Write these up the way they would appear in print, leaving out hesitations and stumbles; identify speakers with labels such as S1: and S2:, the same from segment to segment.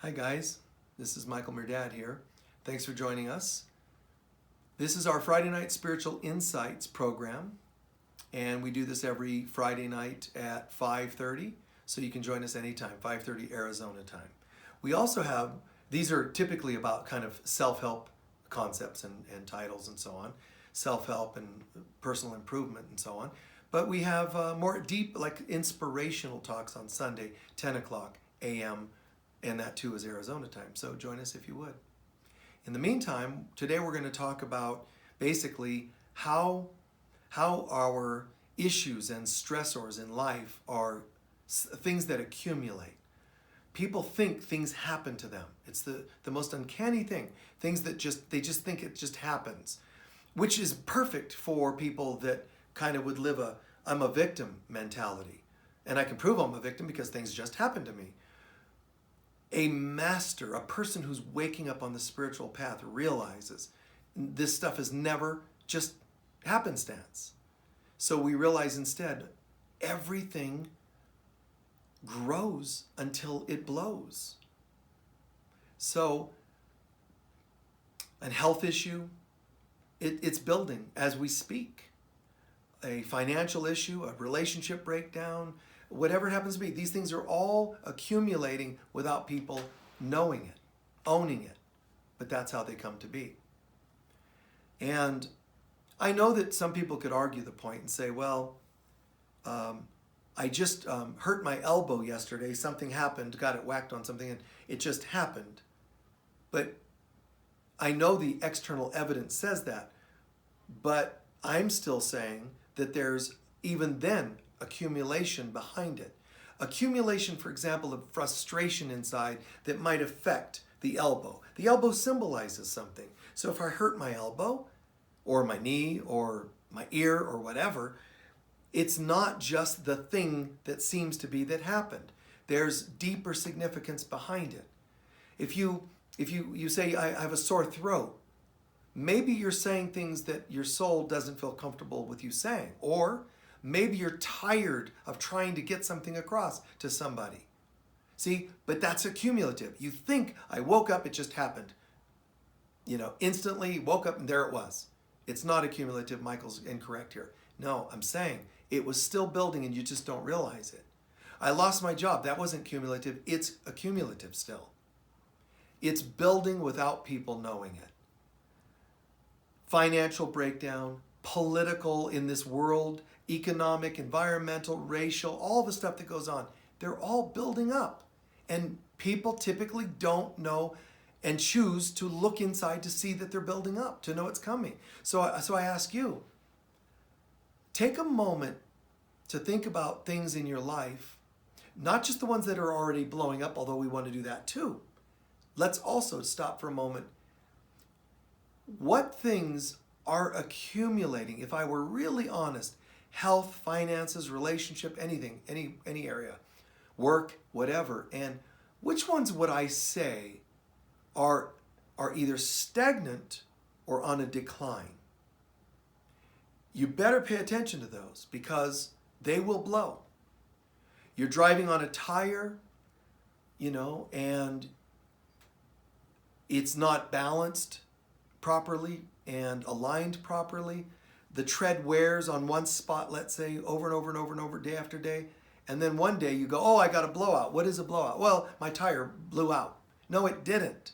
S1: Hi guys, this is Michael Mirdad here. Thanks for joining us. This is our Friday night Spiritual Insights program, and we do this every Friday night at 5:30, so you can join us anytime, 5:30 Arizona time. We also have, these are typically about kind of self-help concepts and titles and so on, self-help and personal improvement and so on. But we have more deep, like inspirational talks on Sunday, 10 o'clock a.m., and that too is Arizona time. So join us if you would. In the meantime, today we're going to talk about basically how our issues and stressors in life are things that accumulate. People think things happen to them. It's the most uncanny thing. Things that they just think it just happens, which is perfect for people that kind of would live I'm a victim mentality. And I can prove I'm a victim because things just happen to me. A master, a person who's waking up on the spiritual path realizes this stuff is never just happenstance. So we realize instead everything grows until it blows. So a health issue, it's building as we speak. A financial issue, a relationship breakdown, whatever it happens to be, these things are all accumulating without people knowing it, owning it. But that's how they come to be. And I know that some people could argue the point and say, well, I just hurt my elbow yesterday. Something happened, got it whacked on something, and it just happened. But I know the external evidence says that. But I'm still saying that there's even then accumulation behind it. Accumulation, for example, of frustration inside that might affect the elbow. The elbow symbolizes something. So if I hurt my elbow or my knee or my ear or whatever, it's not just the thing that seems to be that happened. There's deeper significance behind it. If you say, I have a sore throat, maybe you're saying things that your soul doesn't feel comfortable with you saying. Or maybe you're tired of trying to get something across to somebody. See, but that's accumulative. You think, I woke up, it just happened. Instantly woke up and there it was. It's not accumulative. Michael's incorrect here. No, I'm saying it was still building and you just don't realize it. I lost my job. That wasn't cumulative. It's accumulative still. It's building without people knowing it. Financial breakdown, political in this world, economic, environmental, racial, all the stuff that goes on, they're all building up. And people typically don't know and choose to look inside to see that they're building up, to know it's coming. So I ask you, take a moment to think about things in your life, not just the ones that are already blowing up, although we want to do that too. Let's also stop for a moment. What things are accumulating, if I were really honest, health, finances, relationship, anything, any area, work, whatever, and which ones would I say are either stagnant or on a decline? You better pay attention to those because they will blow. You're driving on a tire, and it's not balanced properly and aligned properly. The tread wears on one spot, let's say, over and over and over and over, day after day. And then one day you go, oh, I got a blowout. What is a blowout? Well, my tire blew out. No, it didn't.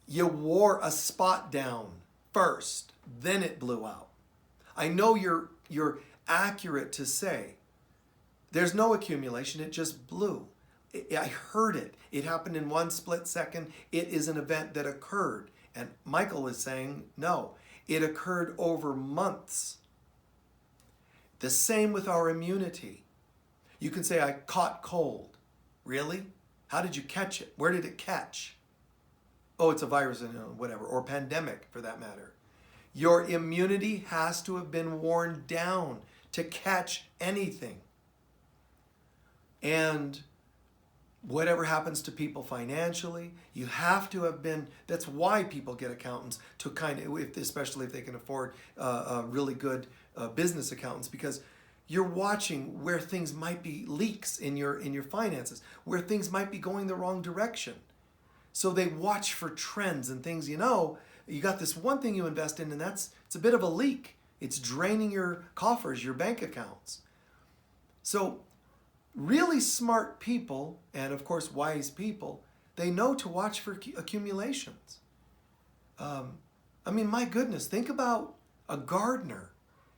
S1: You wore a spot down first, then it blew out. I know you're accurate to say there's no accumulation, it just blew. I heard it. It happened in one split second. It is an event that occurred. And Michael is saying, no, it occurred over months. The same with our immunity. You can say, I caught cold. Really? How did you catch it? Where did it catch? Oh, it's a virus, whatever, or pandemic for that matter. Your immunity has to have been worn down to catch anything. And whatever happens to people financially, you have to have been, that's why people get accountants especially if they can afford really good business accountants, because You're watching where things might be leaks in your finances, where things might be going the wrong direction. So they watch for trends and things. You got this one thing you invest in, and it's a bit of a leak. It's draining your coffers, your bank accounts. So really smart people, and of course wise people, they know to watch for accumulations. My goodness, think about a gardener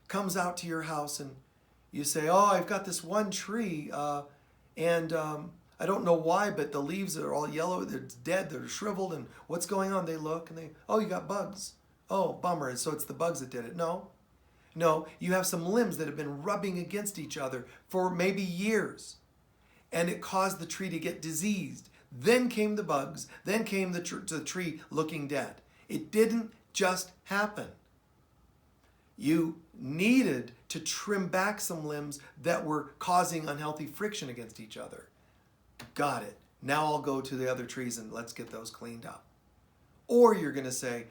S1: comes out to your house and you say, oh, I've got this one tree and I don't know why, but the leaves are all yellow, they're dead, they're shriveled, and what's going on? They look and oh, you got bugs. Oh, bummer, so it's the bugs that did it. No, you have some limbs that have been rubbing against each other for maybe years, and it caused the tree to get diseased. Then came the bugs, then came the tree looking dead. It didn't just happen. You needed to trim back some limbs that were causing unhealthy friction against each other. Got it. Now I'll go to the other trees and let's get those cleaned up. Or you're going to say,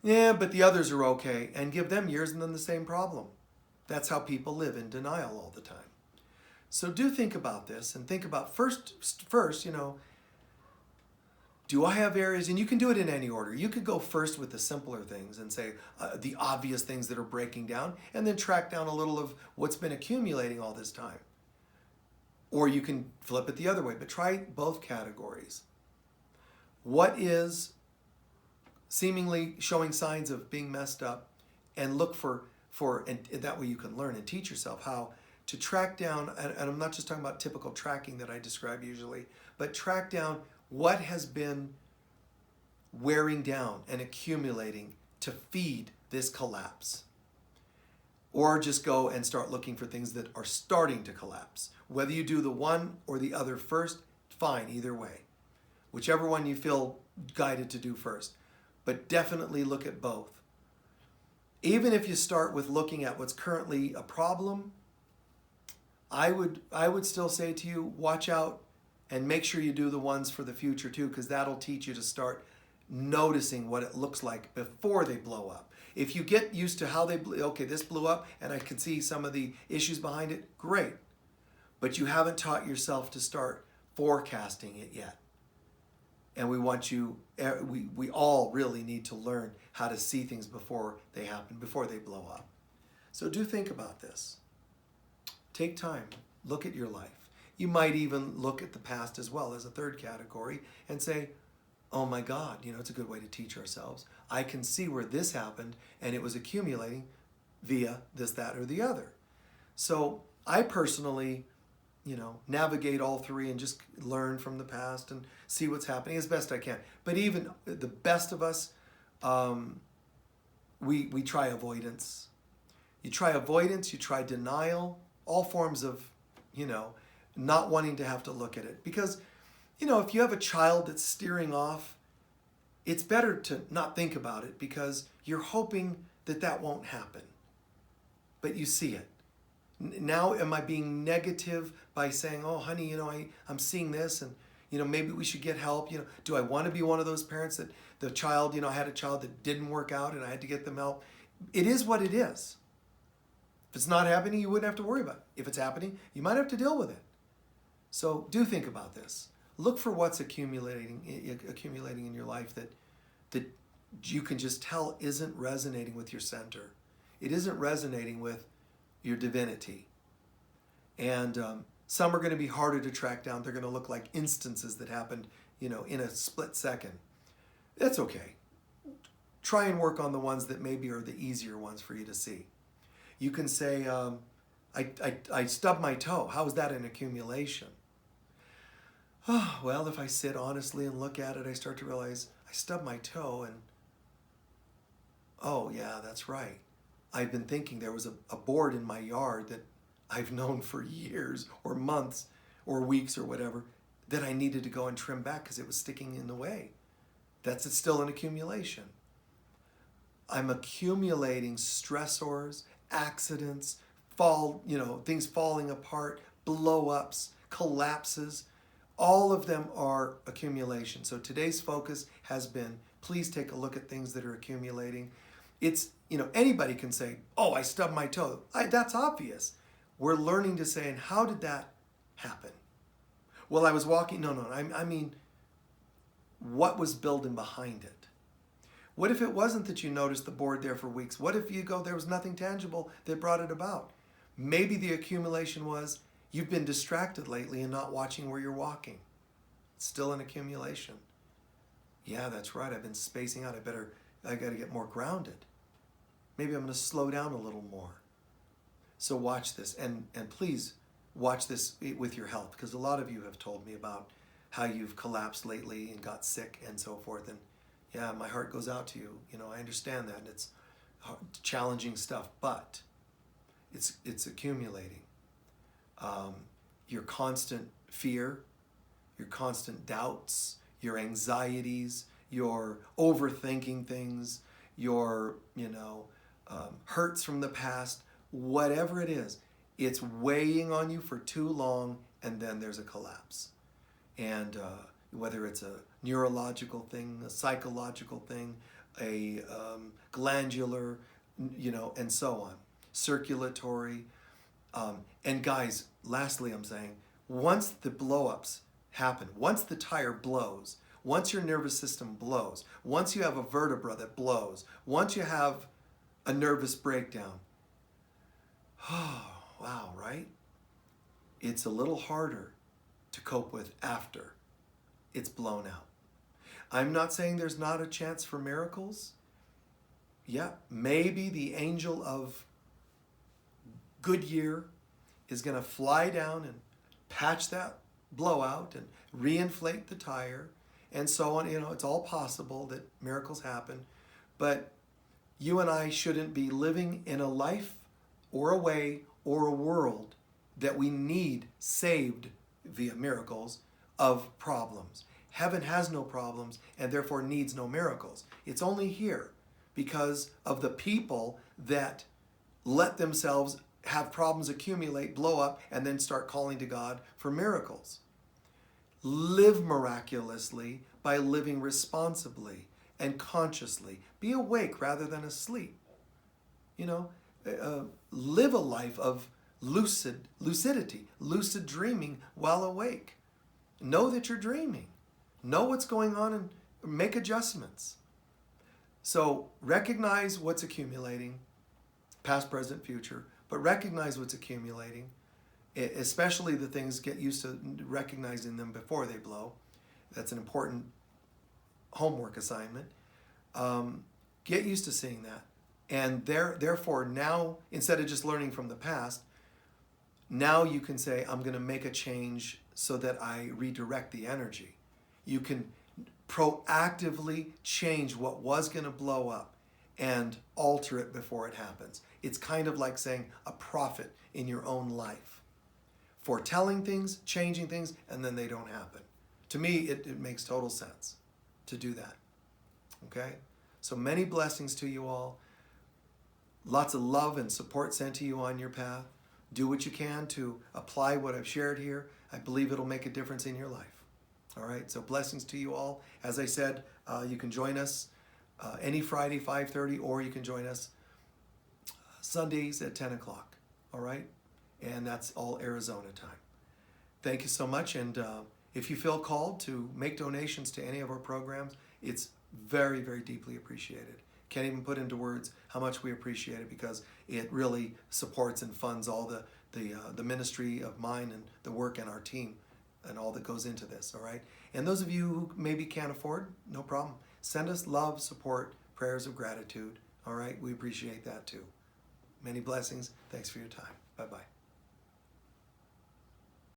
S1: yeah, but the others are okay, and give them years and then the same problem. That's how people live, in denial all the time. So do think about this, and think about first, do I have areas, and you can do it in any order. You could go first with the simpler things and say the obvious things that are breaking down, and then track down a little of what's been accumulating all this time. Or you can flip it the other way, but try both categories. What is seemingly showing signs of being messed up, and look for and that way you can learn and teach yourself how to track down, and I'm not just talking about typical tracking that I describe usually, but track down what has been wearing down and accumulating to feed this collapse. Or just go and start looking for things that are starting to collapse. Whether you do the one or the other first, fine, either way. Whichever one you feel guided to do first. But definitely look at both. Even if you start with looking at what's currently a problem, I would still say to you, watch out and make sure you do the ones for the future too, because that'll teach you to start noticing what it looks like before they blow up. If you get used to how okay, this blew up and I can see some of the issues behind it, great. But you haven't taught yourself to start forecasting it yet. And we want you, we all really need to learn how to see things before they happen, before they blow up. So do think about this. Take time, look at your life. You might even look at the past as well as a third category and say, oh my God, it's a good way to teach ourselves. I can see where this happened and it was accumulating via this, that, or the other. So I personally, navigate all three and just learn from the past and see what's happening as best I can. But even the best of us, we try avoidance. You try avoidance, you try denial, all forms of, not wanting to have to look at it. Because, if you have a child that's steering off, it's better to not think about it because you're hoping that won't happen. But you see it. Now am I being negative by saying, oh, honey, I'm seeing this and, maybe we should get help. Do I want to be one of those parents that the child, I had a child that didn't work out and I had to get them help? It is what it is. If it's not happening, you wouldn't have to worry about it. If it's happening, you might have to deal with it. So do think about this. Look for what's accumulating in your life that you can just tell isn't resonating with your center. It isn't resonating with your divinity. And some are going to be harder to track down. They're going to look like instances that happened, in a split second. That's okay. Try and work on the ones that maybe are the easier ones for you to see. You can say, I stubbed my toe. How is that an accumulation? Oh, well, if I sit honestly and look at it, I start to realize I stubbed my toe and, oh yeah, that's right. I've been thinking there was a board in my yard that I've known for years or months or weeks or whatever that I needed to go and trim back because it was sticking in the way. That's still an accumulation. I'm accumulating stressors, accidents, things falling apart, blow-ups, collapses. All of them are accumulation. So today's focus has been, please take a look at things that are accumulating. It's, anybody can say, oh, I stubbed my toe. That's obvious. we're learning to say, and how did that happen? Well, I was walking, no, I mean, what was building behind it? What if it wasn't that you noticed the board there for weeks? What if you go, there was nothing tangible that brought it about? Maybe the accumulation was you've been distracted lately and not watching where you're walking. It's still an accumulation. Yeah, that's right. I've been spacing out. I got to get more grounded. Maybe I'm going to slow down a little more. So watch this, and please watch this with your health, because a lot of you have told me about how you've collapsed lately and got sick and so forth. And yeah, my heart goes out to you. You know, I understand that. It's challenging stuff, but it's accumulating. Your constant fear, your constant doubts, your anxieties, your overthinking things, your, hurts from the past, whatever it is, it's weighing on you for too long, and then there's a collapse. And whether it's a neurological thing, a psychological thing, a glandular, and so on, circulatory. And guys, lastly, I'm saying, once the blow-ups happen, once the tire blows, once your nervous system blows, once you have a vertebra that blows, once you have a nervous breakdown, oh, wow, right? It's a little harder to cope with after it's blown out. I'm not saying there's not a chance for miracles. Yeah, maybe the angel of Goodyear is going to fly down and patch that blowout and reinflate the tire and so on. It's all possible that miracles happen, but you and I shouldn't be living in a life or a way or a world that we need saved via miracles of problems. Heaven has no problems and therefore needs no miracles. It's only here because of the people that let themselves have problems accumulate, blow up, and then start calling to God for miracles. Live miraculously by living responsibly and consciously. Be awake rather than asleep. Live a life of lucidity, lucid dreaming while awake. Know that you're dreaming. Know what's going on and make adjustments. So recognize what's accumulating, past, present, future, but recognize what's accumulating, especially the things, get used to recognizing them before they blow. That's an important homework assignment. Get used to seeing that. And therefore now, instead of just learning from the past, now you can say, I'm going to make a change so that I redirect the energy. You can proactively change what was going to blow up and alter it before it happens. It's kind of like saying a prophet in your own life. Foretelling things, changing things, and then they don't happen. To me, it makes total sense to do that. Okay? So many blessings to you all. Lots of love and support sent to you on your path. Do what you can to apply what I've shared here. I believe it'll make a difference in your life. All right, so blessings to you all. As I said, you can join us any Friday, 5:30, or you can join us Sundays at 10 o'clock. All right, and that's all Arizona time. Thank you so much, and if you feel called to make donations to any of our programs, it's very, very deeply appreciated. Can't even put into words how much we appreciate it, because it really supports and funds all the ministry of mine and the work and our team and all that goes into this, all right? And those of you who maybe can't afford, no problem. Send us love, support, prayers of gratitude, all right? We appreciate that too. Many blessings. Thanks for your time. Bye-bye.